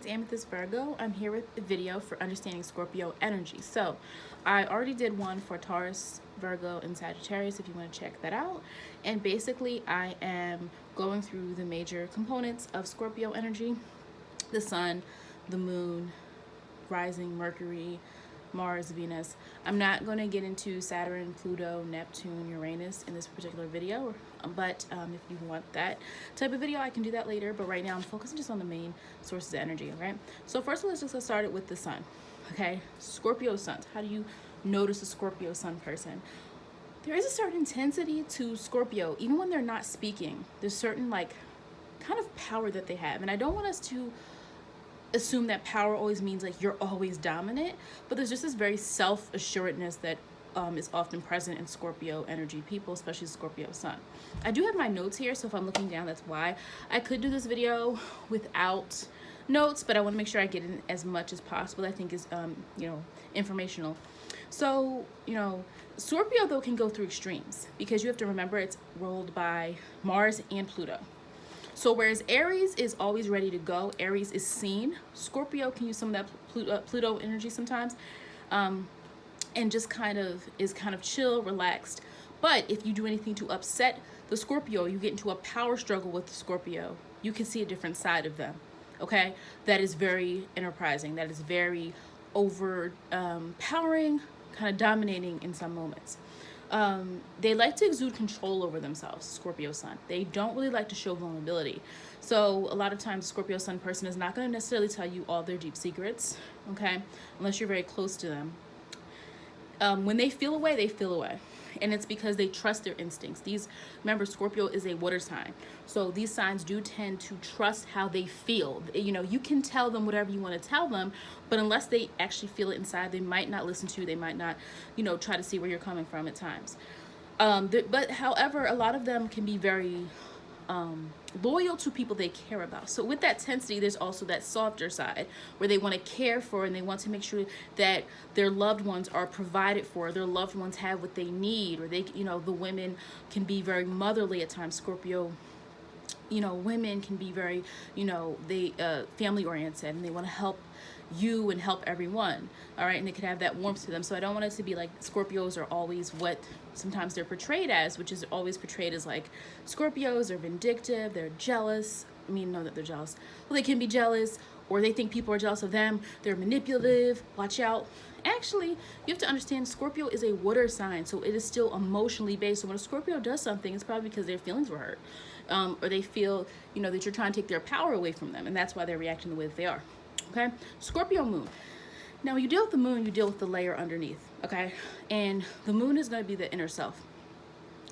it's Amethyst Virgo. I'm here with a video for understanding Scorpio energy. So I already did one for Taurus, Virgo, and Sagittarius if you want to check that out. And basically I am going through the major components of Scorpio energy: the sun, the moon, rising, Mercury, Mars, Venus. I'm not going to get into Saturn, Pluto, Neptune, Uranus in this particular video, but if you want that type of video, I can do that later. But right now I'm focusing just on the main sources of energy, okay? So first let's just get started with the sun, okay? Scorpio suns. How do you notice a Scorpio sun person? There is a certain intensity to Scorpio, even when they're not speaking. There's certain like kind of power that they have, and I don't want us to assume that power always means like you're always dominant, but there's just this very self-assuredness that is often present in Scorpio energy people, especially Scorpio sun. I do have my notes here, so if I'm looking down, that's why. I could do this video without notes, but I want to make sure I get in as much as possible. I think is informational. So Scorpio though can go through extremes, because you have to remember it's ruled by Mars and Pluto. So whereas Aries is always ready to go, Aries is seen, Scorpio can use some of that Pluto energy sometimes, and just is kind of chill, relaxed. But if you do anything to upset the Scorpio, you get into a power struggle with the Scorpio, you can see a different side of them, okay? That is very enterprising, that is very overpowering, kind of dominating in some moments. They like to exude control over themselves, Scorpio sun. They don't really like to show vulnerability. So a lot of times Scorpio sun person is not going to necessarily tell you all their deep secrets, okay, unless you're very close to them. When they feel away, they feel away. And it's because they trust their instincts. Remember, Scorpio is a water sign. So these signs do tend to trust how they feel. You can tell them whatever you want to tell them, but unless they actually feel it inside, they might not listen to you. They might not, try to see where you're coming from at times. But however, a lot of them can be very loyal to people they care about. So with that tensity, there's also that softer side where they want to care for and they want to make sure that their loved ones are provided for, their loved ones have what they need, or the women can be very motherly at times. Scorpio women can be very family oriented, and they want to help you and help everyone, all right? And they can have that warmth to them. So I don't want it to be like Scorpios are always what sometimes they're portrayed as, which is always portrayed as like Scorpios are vindictive, they're jealous. Know that they're jealous. Well, they can be jealous, or they think people are jealous of them, they're manipulative, watch out. Actually, you have to understand Scorpio is a water sign, so it is still emotionally based. So when a Scorpio does something, it's probably because their feelings were hurt, or they feel that you're trying to take their power away from them, and that's why they're reacting the way that they are. Okay, Scorpio moon. Now, when you deal with the moon, you deal with the layer underneath, okay? And the moon is going to be the inner self.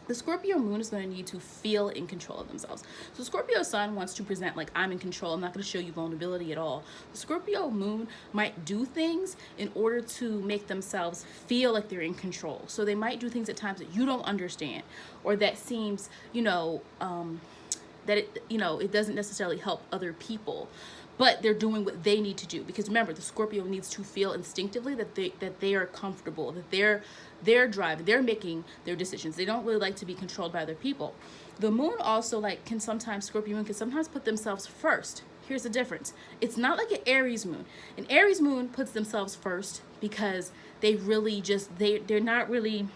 The Scorpio moon is going to need to feel in control of themselves. So Scorpio sun wants to present like, I'm in control. I'm not going to show you vulnerability at all. The Scorpio moon might do things in order to make themselves feel like they're in control. So they might do things at times that you don't understand, or that seems, that it doesn't necessarily help other people, but they're doing what they need to do. Because remember, the Scorpio needs to feel instinctively that they are comfortable, that they're driving, they're making their decisions. They don't really like to be controlled by other people. The moon also Scorpio moon can sometimes put themselves first. Here's the difference. It's not like an Aries moon. An Aries moon puts themselves first because they really they're not really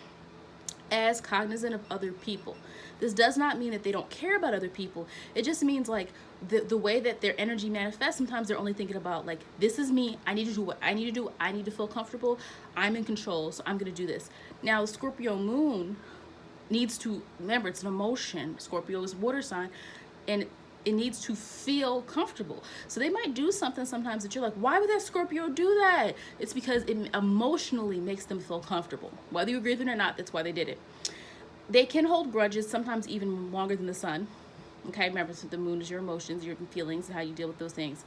as cognizant of other people. This does not mean that they don't care about other people. It just means like the way that their energy manifests, sometimes they're only thinking about like, this is me, I need to do what I need to do, I need to feel comfortable, I'm in control, so I'm gonna do this. Now the Scorpio moon needs to, remember, it's an emotion. Scorpio is water sign, and it needs to feel comfortable. So they might do something sometimes that you're like, why would that Scorpio do that? It's because it emotionally makes them feel comfortable. Whether you agree with it or not, that's why they did it. They can hold grudges, sometimes even longer than the sun. Okay, remember, so the moon is your emotions, your feelings, and how you deal with those things.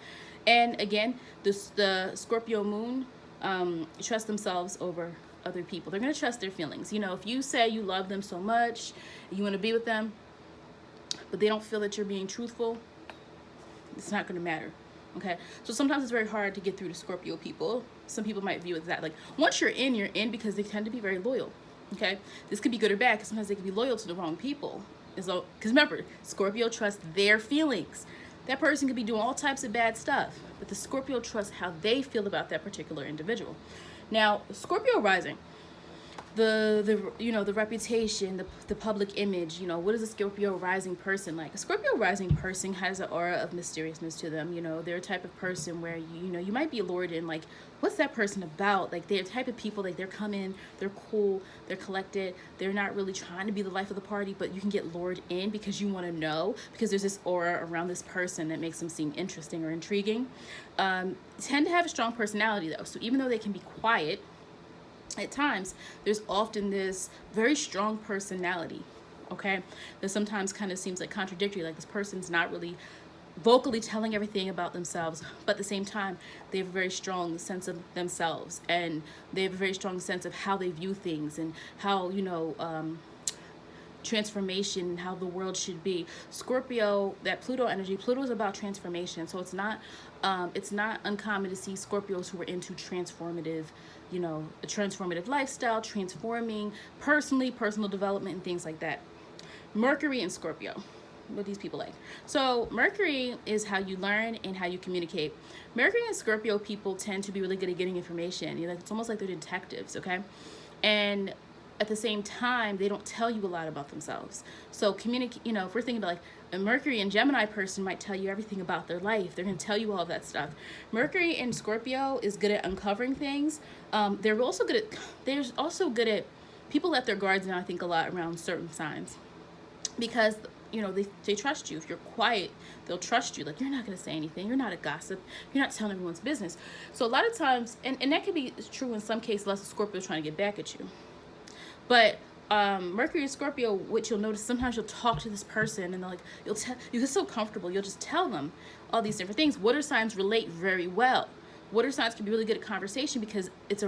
And again, the Scorpio moon trust themselves over other people. They're going to trust their feelings. If you say you love them so much, you want to be with them, but they don't feel that you're being truthful, it's not going to matter. Okay, so sometimes it's very hard to get through to Scorpio people. Some people might view it that like, once you're in, because they tend to be very loyal. Okay, this could be good or bad, because sometimes they can be loyal to the wrong people. Because remember, Scorpio trusts their feelings. That person could be doing all types of bad stuff, but the Scorpio trusts how they feel about that particular individual. Now, Scorpio rising, the you know, the reputation, the public image, you know, what is a Scorpio rising person like? A Scorpio rising person has an aura of mysteriousness to them. You know, they're a type of person where you know, you might be lured in, like, what's that person about? Like, they're the type of people, like, they're coming, they're cool, they're collected, they're not really trying to be the life of the party, but you can get lured in because you want to know, because there's this aura around this person that makes them seem interesting or intriguing. Tend to have a strong personality though, so even though they can be quiet at times, there's often this very strong personality, okay, that sometimes kind of seems like contradictory, like this person's not really vocally telling everything about themselves, but at the same time they have a very strong sense of themselves, and they have a very strong sense of how they view things and how, you know, transformation, how the world should be. Scorpio, that Pluto energy, Pluto is about transformation, so it's not uncommon to see Scorpios who are into transformative, you know, a transformative lifestyle, transforming personally, personal development, and things like that. Mercury and Scorpio, what these people like. So Mercury is how you learn and how you communicate. Mercury and Scorpio people tend to be really good at getting information. You know, it's almost like they're detectives, okay? And at the same time, they don't tell you a lot about themselves. So communicate, you know, if we're thinking about like a Mercury and Gemini person might tell you everything about their life. They're going to tell you all of that stuff. Mercury in Scorpio is good at uncovering things. They're also good at people let their guards down, I think, a lot around certain signs, because, you know, they trust you. If you're quiet, they'll trust you. Like, you're not going to say anything. You're not a gossip. You're not telling everyone's business. So a lot of times, and that could be true in some cases, unless the Scorpio is trying to get back at you. But Mercury and Scorpio, what you'll notice, sometimes you'll talk to this person and they're like, you get so comfortable, you'll just tell them all these different things. Water signs relate very well. Water signs can be really good at conversation because it's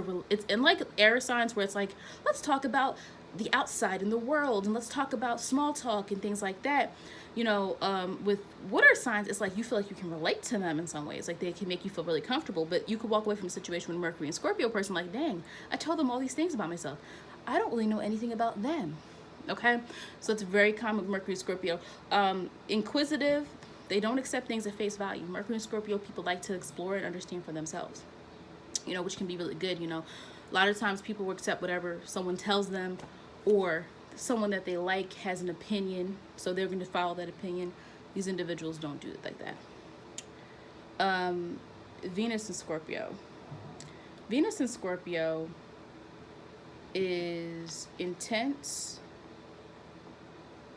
unlike air signs where it's like, let's talk about the outside and the world, and let's talk about small talk and things like that. You know, with water signs, it's like you feel like you can relate to them in some ways. Like, they can make you feel really comfortable, but you could walk away from a situation with a Mercury and Scorpio person like, dang, I told them all these things about myself. I don't really know anything about them, okay? So it's very common with Mercury and Scorpio. Inquisitive, they don't accept things at face value. Mercury and Scorpio people like to explore and understand for themselves, you know, which can be really good, you know. A lot of times people will accept whatever someone tells them, or someone that they like has an opinion, so they're going to follow that opinion. These individuals don't do it like that. Venus and Scorpio. Venus and Scorpio is intense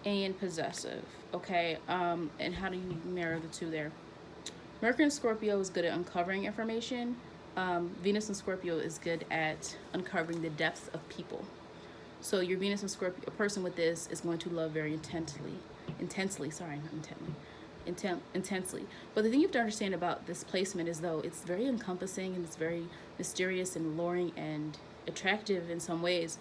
and possessive, okay? And how do you mirror the two there? Mercury and Scorpio is good at uncovering information. Venus and Scorpio is good at uncovering the depths of people. So your Venus and Scorpio, a person with this is going to love very intensely. But the thing you have to understand about this placement is, though, it's very encompassing and it's very mysterious and alluring and attractive in some ways.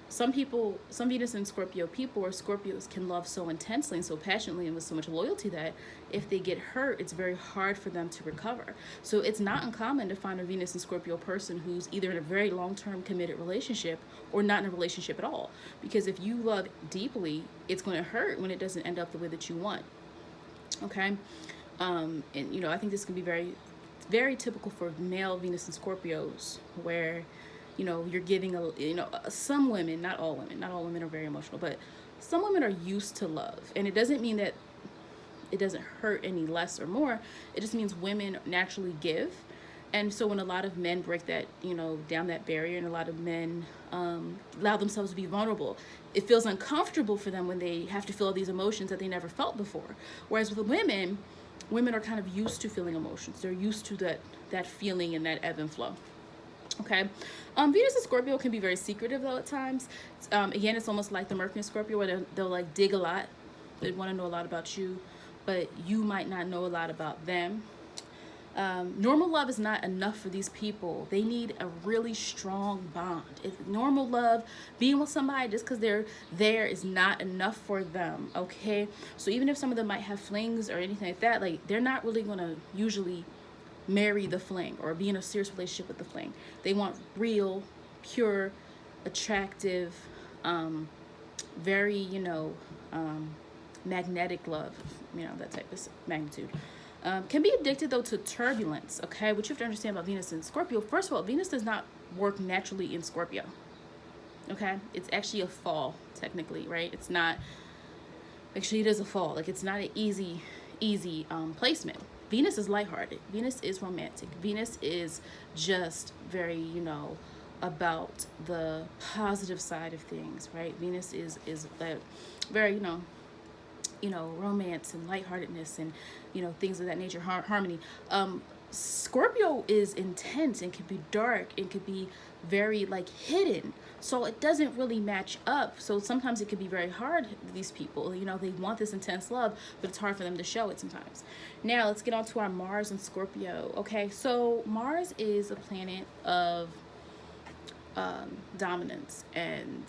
Some Venus and Scorpio people or Scorpios can love so intensely and so passionately and with so much loyalty that if they get hurt, it's very hard for them to recover. So it's not uncommon to find a Venus and Scorpio person who's either in a very long-term committed relationship or not in a relationship at all. Because if you love deeply, it's going to hurt when it doesn't end up the way that you want. Okay? And, you know, I think this can be very, very typical for male Venus and Scorpios, where, you know, you're giving some women, not all women are very emotional, but some women are used to love. And it doesn't mean that it doesn't hurt any less or more. It just means women naturally give. And so when a lot of men break that, you know, down that barrier, and a lot of men allow themselves to be vulnerable, it feels uncomfortable for them when they have to feel these emotions that they never felt before. Whereas with women are kind of used to feeling emotions. They're used to that feeling and that ebb and flow. Okay, Venus and Scorpio can be very secretive though at times. Again, it's almost like the Mercury and Scorpio, where they'll like dig a lot. They want to know a lot about you, but you might not know a lot about them. Normal love is not enough for these people. They need a really strong bond. If normal love, being with somebody just because they're there, is not enough for them. Okay, so even if some of them might have flings or anything like that, like, they're not really gonna usually marry the fling or be in a serious relationship with the fling. They want real, pure, attractive, very, you know, magnetic love, you know, that type of magnitude. Can be addicted though to turbulence. Okay, what you have to understand about Venus and Scorpio. First of all, Venus does not work naturally in Scorpio. Okay, it's actually a fall technically, right? It's not. Actually, it is a fall. Like, it's not an easy placement. Venus is lighthearted. Venus is romantic. Venus is just very, you know, about the positive side of things, right? Venus is that very, you know, romance and lightheartedness and, you know, things of that nature, harmony. Scorpio is intense and can be dark and could be very like hidden, so it doesn't really match up. So sometimes it can be very hard. These people, you know, they want this intense love, but it's hard for them to show it sometimes. Now let's get on to our Mars and Scorpio. Okay, so Mars is a planet of dominance and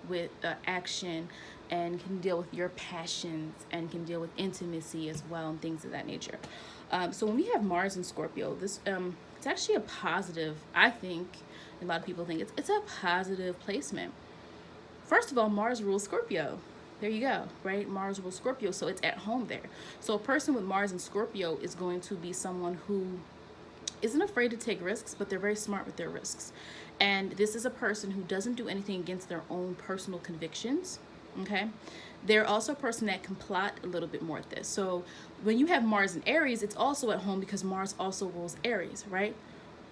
with action, and can deal with your passions and can deal with intimacy as well and things of that nature. So when we have Mars and Scorpio, this it's actually a positive, I think. A lot of people think it's a positive placement. First of all, Mars rules Scorpio. There you go, right? Mars rules Scorpio, so it's at home there. So a person with Mars and Scorpio is going to be someone who isn't afraid to take risks, but they're very smart with their risks. And this is a person who doesn't do anything against their own personal convictions. Okay, they're also a person that can plot a little bit more at this. So when you have Mars in Aries, it's also at home because Mars also rules Aries, right?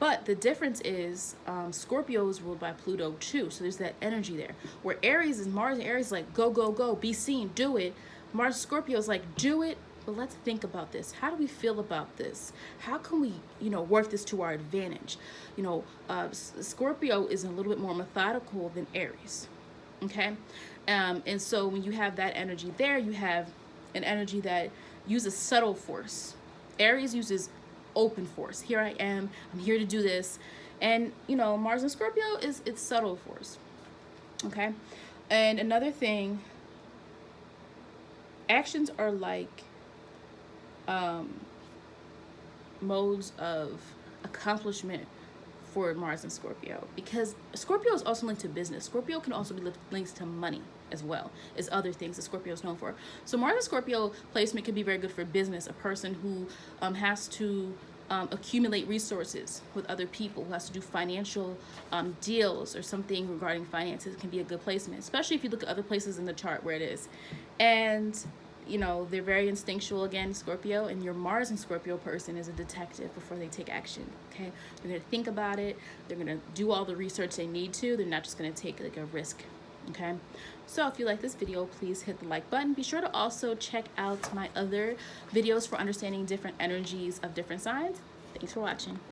But the difference is Scorpio is ruled by Pluto too, so there's that energy there. Where Aries is, Mars and Aries is like go, go, go, be seen, do it. Mars Scorpio is like do it, but let's think about this. How do we feel about this? How can we, you know, work this to our advantage? You know, Scorpio is a little bit more methodical than Aries. Okay, and so when you have that energy there, you have an energy that uses subtle force. Aries uses open force. Here I am, I'm here to do this. And you know, Mars and Scorpio it's subtle force. Okay, and another thing, actions are like modes of accomplishment for Mars and Scorpio, because Scorpio is also linked to business. Scorpio can also be linked to money as well as other things that Scorpio is known for. So Mars and Scorpio placement can be very good for business. A person who has to accumulate resources with other people, who has to do financial deals or something regarding finances, can be a good placement, especially if you look at other places in the chart where it is. And you know, they're very instinctual again, Scorpio, and your Mars and Scorpio person is a detective before they take action. Okay, they're gonna think about it, they're gonna do all the research they need to, they're not just gonna take like a risk. Okay, so if you like this video, please hit the like button. Be sure to also check out my other videos for understanding different energies of different signs. Thanks for watching.